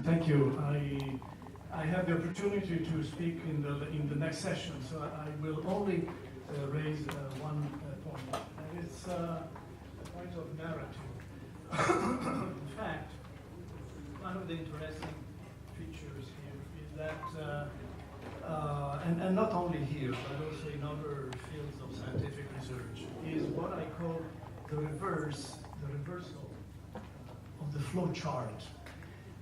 Thank you. I have the opportunity to speak in the next session, so I will only raise one point, and it's a point of narrative. In fact, one of the interesting features here is that, and not only here, but also in other fields of scientific research, is what I call the reversal of the flow chart.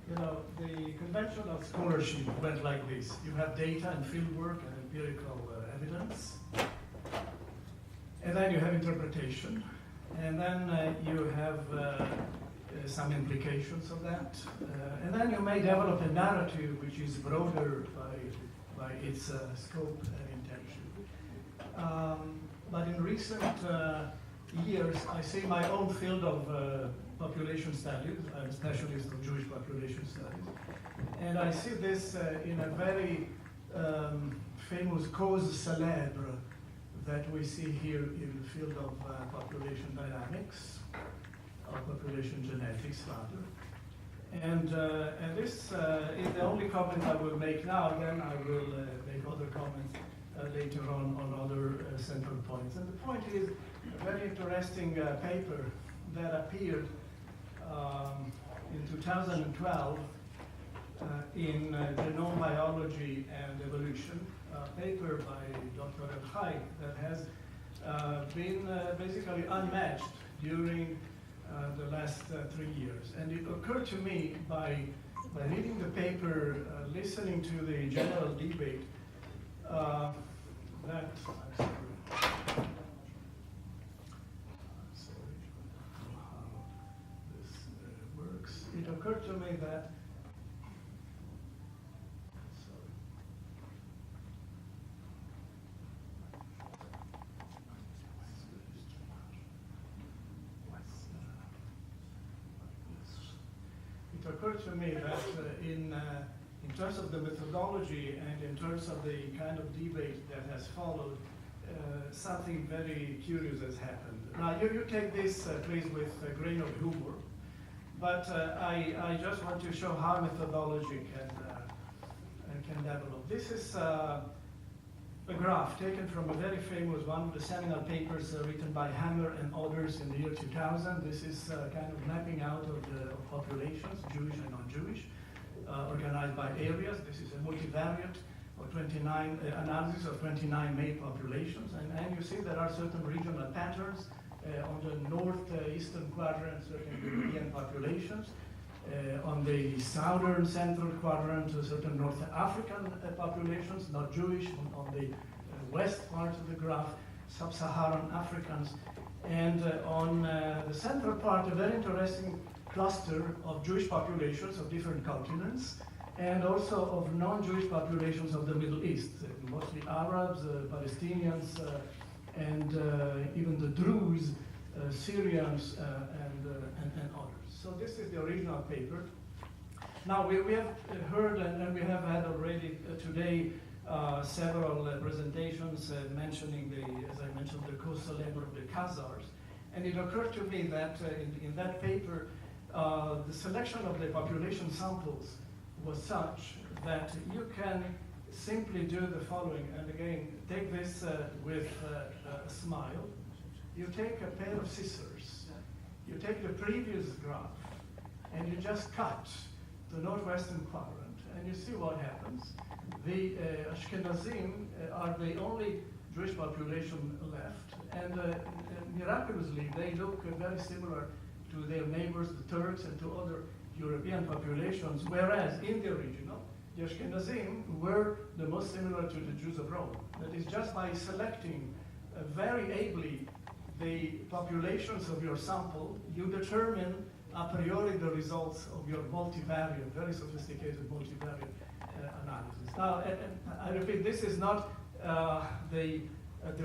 You know, the conventional scholarship went like this. You have data and fieldwork and empirical evidence, and then you have interpretation, and then you have some implications of that, and then you may develop a narrative which is broader by its scope and intention. But in recent years, I see my own field of population studies. I'm a specialist of Jewish population studies. And I see this in a very famous cause célèbre that we see here in the field of population dynamics, or population genetics rather. And this is the only comment I will make now. Then I will make other comments later on other central points. And the point is a very interesting paper that appeared in 2012 in Genome Biology and Evolution, a paper by Dr. El-Hai that has been basically unmatched during the last 3 years. And it occurred to me by reading the paper, listening to the general debate, that, it occurred to me that, in terms of the methodology and in terms of the kind of debate that has followed, something very curious has happened. Now, you take this, please, with a grain of humor. But I just want to show how methodology can develop. This is a graph taken from a very famous, one of the seminal papers written by Hammer and others in the year 2000. This is kind of mapping out of the populations, Jewish and non-Jewish, organized by areas. This is a multivariate or 29 analysis of 29 male populations. And you see there are certain regional patterns. On the northeastern quadrant, certain European populations. On the southern central quadrant, certain North African populations, not Jewish. On the west part of the graph, sub-Saharan Africans. And on the central part, a very interesting cluster of Jewish populations of different continents, and also of non-Jewish populations of the Middle East, mostly Arabs, Palestinians, and even the Druze, Syrians, and others. So this is the original paper. Now we have heard and we have had already today several presentations mentioning as I mentioned, the cause célèbre of the Khazars. And it occurred to me that in that paper, the selection of the population samples was such that you can simply do the following, and again, take this with a smile. You take a pair of scissors, you take the previous graph, and you just cut the northwestern quadrant, and you see what happens. The Ashkenazim are the only Jewish population left, and miraculously, they look very similar to their neighbors, the Turks, and to other European populations, whereas in the original, the Ashkenazim were the most similar to the Jews of Rome. That is, just by selecting very ably the populations of your sample, you determine a priori the results of your multivariate, very sophisticated multivariate analysis. Now, I repeat, this is not the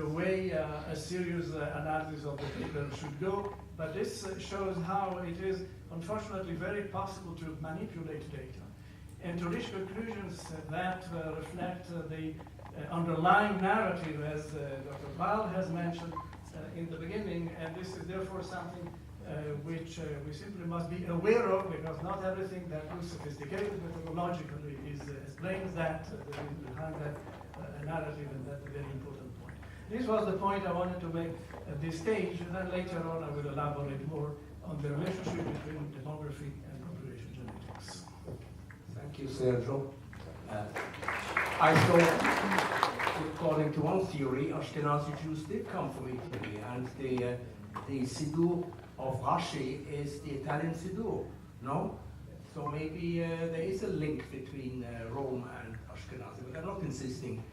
way a serious analysis of the paper should go, but this shows how it is, unfortunately, very possible to manipulate data and to reach conclusions that reflect the underlying narrative, as Dr. Weil has mentioned in the beginning, and this is therefore something which we simply must be aware of, because not everything that looks sophisticated methodologically is as plain as that. There is behind that a narrative, and that's a very important point. This was the point I wanted to make at this stage, and then later on I will elaborate more on the relationship between demography and population genetics. Thank you, Sergio. I thought, according to one theory, Ashkenazi Jews did come from Italy, and the Siddur of Rashi is the Italian Siddur, no? So maybe there is a link between Rome and Ashkenazi, but I'm not insisting